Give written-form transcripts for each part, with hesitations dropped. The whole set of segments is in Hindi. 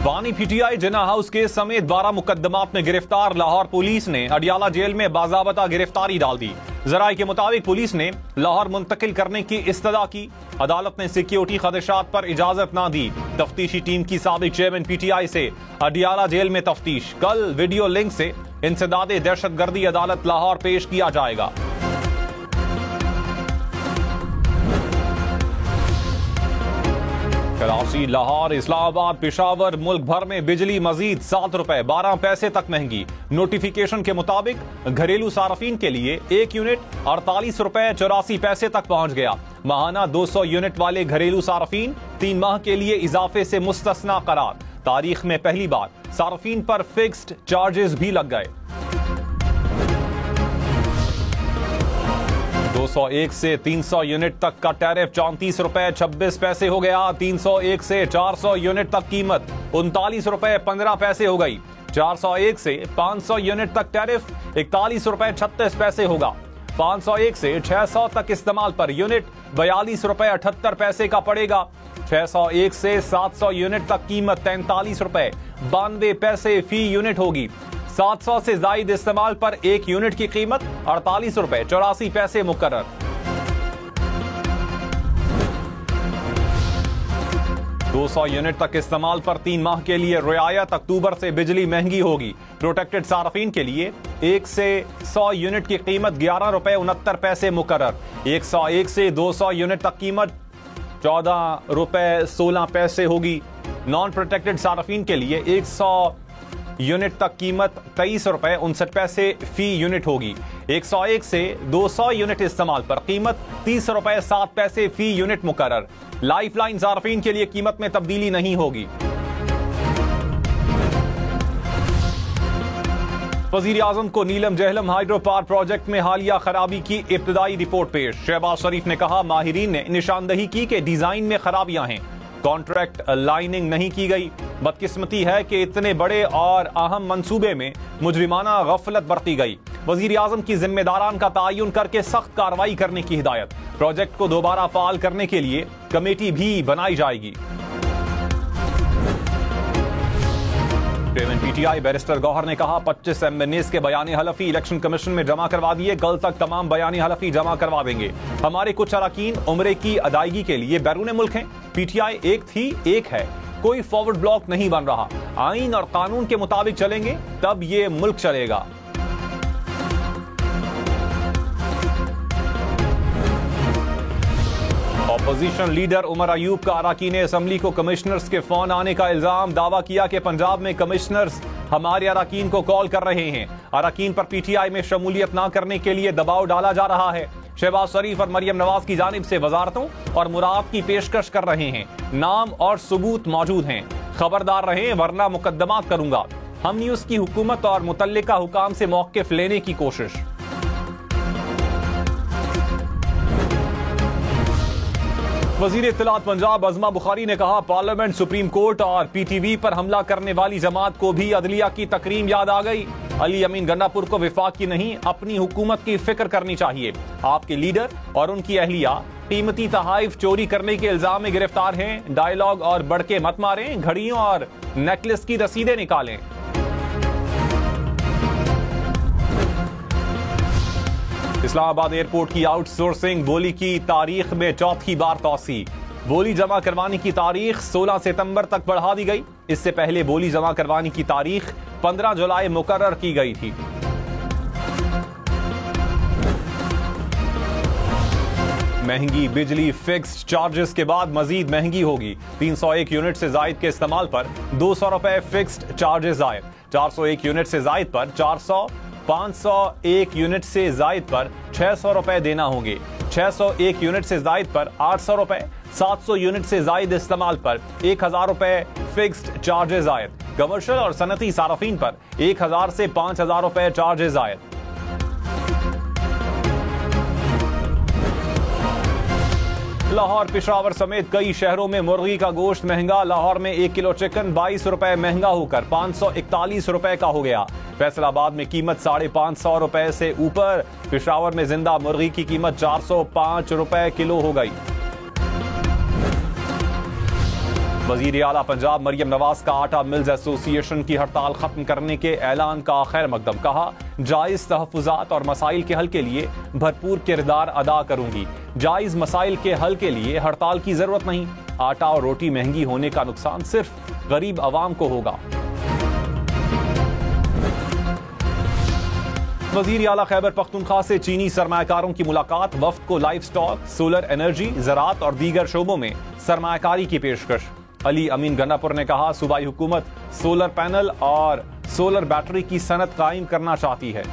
बानी पीटीआई जिन्ना हाउस केस समेत 12 मुकदमात में गिरफ्तार लाहौर पुलिस ने अडियाला जेल में बाज़ाबता गिरफ्तारी डाल दी। जराये के मुताबिक पुलिस ने लाहौर मुंतकिल करने की इस्तदा की। अदालत ने सिक्योरिटी खदशात पर इजाजत ना दी। तफ्तीशी टीम की साबिक चेयरमैन पीटीआई से अडियाला जेल में तफ्तीश। कल वीडियो लिंक से इंसदादे दहशतगर्दी अदालत लाहौर पेश किया जाएगा। कराची, लाहौर, इस्लामाबाद, पेशावर, मुल्क भर में बिजली मजीद 7 रुपए 12 पैसे तक महंगी। नोटिफिकेशन के मुताबिक घरेलू सार्फिन के लिए 1 यूनिट 48 रुपए 84 पैसे तक पहुंच गया। माहाना 200 यूनिट वाले घरेलू सार्फिन 3 माह के लिए इजाफे से मुस्तस्ना करार। तारीख में पहली बार सार्फिन पर फिक्स्ड चार्जेस भी लग गए। 201 से 300 यूनिट तक का टैरिफ 34 रुपए 26 पैसे हो गया। 301 से 400 यूनिट तक कीमत 39 रुपए 15 पैसे हो गई। 401 से 500 यूनिट तक टैरिफ 41 रुपए 36 पैसे होगा। 501 से 600 तक इस्तेमाल पर यूनिट 42 रुपए 78 पैसे का पड़ेगा। 601 से 700 यूनिट तक कीमत 43 रुपए 92 पैसे फी यूनिट होगी। 700 से जायद इस्तेमाल पर 1 यूनिट की कीमत 48 रुपए 84 पैसे मुकर्रर। दो 200 यूनिट तक इस्तेमाल पर 3 माह के लिए रियायत। अक्टूबर से बिजली महंगी होगी। प्रोटेक्टेड सार्फिन के लिए 1 से 100 यूनिट की कीमत 11 रुपए 69 पैसे मुकर्रर। 101 से 200 यूनिट तक कीमत 14 रुपए 16 पैसे होगी। नॉन प्रोटेक्टेड सार्फिन के लिए 100 यूनिट तक कीमत 23 रुपए 59 पैसे फी यूनिट होगी। 101 से 200 यूनिट इस्तेमाल पर कीमत 30 रुपए 7 पैसे फी यूनिट मुकर्रर। लाइफलाइन सार्फिन के लिए कीमत में तब्दीली नहीं होगी। वजीर आजम को नीलम जहलम हाइड्रो पावर प्रोजेक्ट में हालिया खराबी की इब्तदाई रिपोर्ट पेश। शहबाज शरीफ ने कहा माहिरीन ने निशानदही की कि डिजाइन में खराबियां हैं, कॉन्ट्रैक्ट लाइनिंग नहीं की गई। बदकिस्मती है कि इतने बड़े और अहम मंसूबे में मुजरिमाना गफलत बरती गई। वजीर आजम की जिम्मेदारान का तयन करके सख्त कार्रवाई करने की हिदायत। प्रोजेक्ट को दोबारा फाल करने के लिए कमेटी भी बनाई जाएगी। चेयरमैन पीटीआई बैरिस्टर गौहर ने कहा 25 एमएनएस के बयान हलफी इलेक्शन कमीशन में जमा करवा दिए। कल तक तमाम बयान हलफी जमा करवा देंगे। हमारे कुछ अरकान उम्रे की अदायगी के लिए बैरून मुल्क हैं। पीटीआई एक थी एक है, कोई फॉरवर्ड ब्लॉक नहीं बन रहा। आईन और कानून के मुताबिक चलेंगे तब ये मुल्क चलेगा। अपोजिशन लीडर उमर अयूब का अरकान असम्बली को कमिश्नर्स के फोन आने का इल्जाम। दावा किया कि पंजाब में कमिश्नर्स हमारे अरकान को कॉल कर रहे हैं। अरकान पर पीटीआई में शमूलियत न करने के लिए दबाव डाला जा रहा है। शहबाज शरीफ और मरियम नवाज की जानिब से वजारतों और मुराद की पेशकश कर रहे हैं। नाम और सबूत मौजूद हैं। खबरदार रहें वरना मुकदमात करूंगा। हम न्यूज की हुकूमत और मुतल्लिका हुकाम से मौक़िफ लेने की कोशिश। वजीर इत्तलात पंजाब अज़मा बुखारी ने कहा पार्लियामेंट, सुप्रीम कोर्ट और पीटीवी पर हमला करने वाली जमात को भी अदलिया की तकरीम याद आ गई। अली अमीन गन्नापुर को विफाक की नहीं अपनी हुकूमत की फिक्र करनी चाहिए। आपके लीडर और उनकी अहलिया कीमती तहाइफ चोरी करने के इल्जाम में गिरफ्तार हैं। डायलॉग और बड़के मत मारें, घड़ियों और नेकलेस की रसीदें निकालें। इस्लामाबाद एयरपोर्ट की आउटसोर्सिंग बोली की तारीख में चौथी बार तौसी। बोली जमा करवाने की तारीख 16 सितंबर तक बढ़ा दी गई। इससे पहले बोली जमा करवाने की तारीख 15 जुलाई मुकर्रर की गई थी। महंगी बिजली फिक्स्ड चार्जेस के बाद मजीद महंगी होगी। 301 यूनिट से जायद के इस्तेमाल पर 200 रुपए फिक्स्ड चार्जेस आए। 401 यूनिट से जायद पर 400, 501 यूनिट से जायद पर 600 रुपए देना होंगे। 601 यूनिट से जायद पर 800 रुपए, 700 यूनिट से जायद इस्तेमाल पर 1000 रुपए फिक्स्ड चार्जेस आयद। कमर्शियल और सनती सार्फिन पर 1000 से 5000 रुपए चार्जेस आयद। लाहौर, पेशावर समेत कई शहरों में मुर्गी का गोश्त महंगा। लाहौर में 1 किलो चिकन 22 रुपए महंगा होकर 541 रुपए का हो गया। फैसलाबाद में कीमत 550 रुपए से ऊपर। पेशावर में जिंदा मुर्गी की कीमत 405 रुपए किलो हो गई। वजीर आला पंजाब मरियम नवाज का आटा मिल्स एसोसिएशन की हड़ताल खत्म करने के ऐलान का खैर मकदम। कहा, जायज तहफुजात और मसाइल के हल के लिए भरपूर किरदार अदा करूंगी। जायज मसाइल के हल के लिए हड़ताल की जरूरत नहीं। आटा और रोटी महंगी होने का नुकसान सिर्फ गरीब अवाम को होगा। वजीर आला खैबर पख्तूनख्वा से चीनी सरमायाकारों की मुलाकात। वफ्द को लाइफ स्टॉक, सोलर एनर्जी, ज़राअत और दीगर शोबों में सरमायाकारी की पेशकश। अली अमीन गन्नापुर ने कहा, सूबाई हुकूमत सोलर पैनल और सोलर बैटरी की सनत कायम करना चाहती है।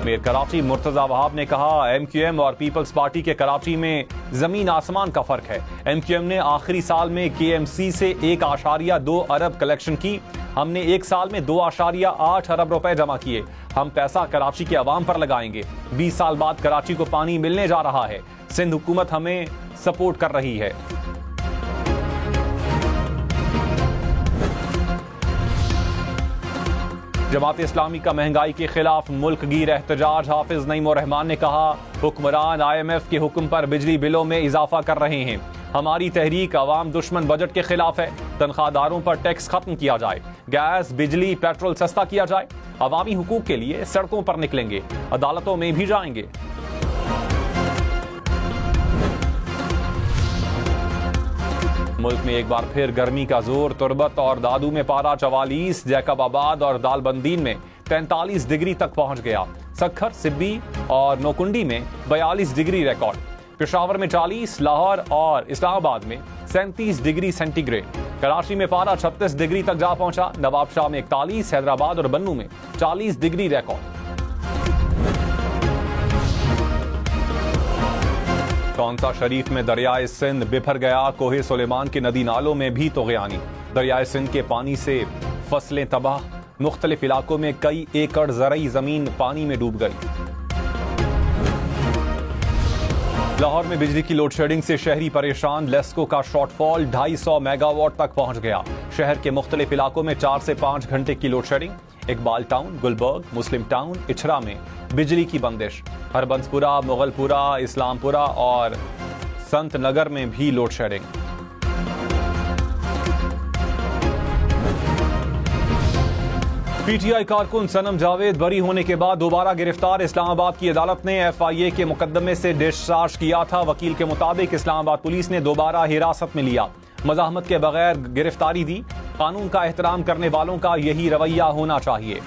मेयर कराची मुर्तजा वहाब ने कहा, MQM और पीपल्स पार्टी के कराची में जमीन आसमान का फर्क है। MQM ने आखिरी साल में KMC से 1.2 अरब कलेक्शन की। हमने एक साल में 2.8 अरब रुपए जमा किए। हम पैसा कराची के अवाम पर लगाएंगे। 20 साल बाद कराची को पानी मिलने जा रहा है। सिंध हुकूमत हमें सपोर्ट कर रही है। जमात इस्लामी का महंगाई के खिलाफ मुल्क गिर एहतजाज। हाफिज नईम उर रहमान ने कहा, हुक्मरान IMF के हुक्म पर बिजली बिलों में इजाफा कर रहे हैं। हमारी तहरीक अवाम दुश्मन बजट के खिलाफ है। तनख्वाहदारों पर टैक्स खत्म किया जाए। गैस, बिजली, पेट्रोल सस्ता किया जाए। अवामी हुकूक के लिए सड़कों पर निकलेंगे। अदालतों में भी जाएंगे। मुल्क में एक बार फिर गर्मी का जोर। तुरबत और दादू में पारा 44, जैकबाबाद और दालबंदीन में 43 डिग्री तक पहुंच गया। सखर, सिब्बी और नोकुंडी में 42 डिग्री रिकॉर्ड। पेशावर में 40, लाहौर और इस्लामाबाद में 37 डिग्री सेंटीग्रेड। कराची में पारा 36 डिग्री तक जा पहुंचा। नवाबशाह में 41, हैदराबाद और बन्नू में 40 डिग्री रिकॉर्ड। कौंसा शरीफ में दरियाए सिंध बिफर गया। कोहे सुलेमान के नदी नालों में भी तोग़यानी। दरियाए सिंध के पानी से फसलें तबाह। मुख्तलिफ इलाकों में कई एकड़ ज़रई जमीन पानी में डूब गई। लाहौर में बिजली की लोड शेडिंग से शहरी परेशान। लेस्को का शॉर्टफॉल 250 मेगावाट तक पहुंच गया। शहर के मुख्तलिफ इलाकों में 4 से 5 घंटे की load shedding. Iqbal town, Gulberg, Muslim town, Ichhra में बिजली की बंदिश। हरबंसपुरा, मुगलपुरा, इस्लामपुरा और संत नगर में भी लोड शेडिंग। PTI कारकुन सनम जावेद बरी होने के बाद दोबारा गिरफ्तार। इस्लामाबाद की अदालत ने FIA के मुकदमे से डिस्चार्ज किया था। वकील के मुताबिक इस्लामाबाद पुलिस ने दोबारा हिरासत में लिया। मज़ाहमत के बगैर गिरफ्तारी दी। कानून का एहतराम करने वालों का यही रवैया होना चाहिए।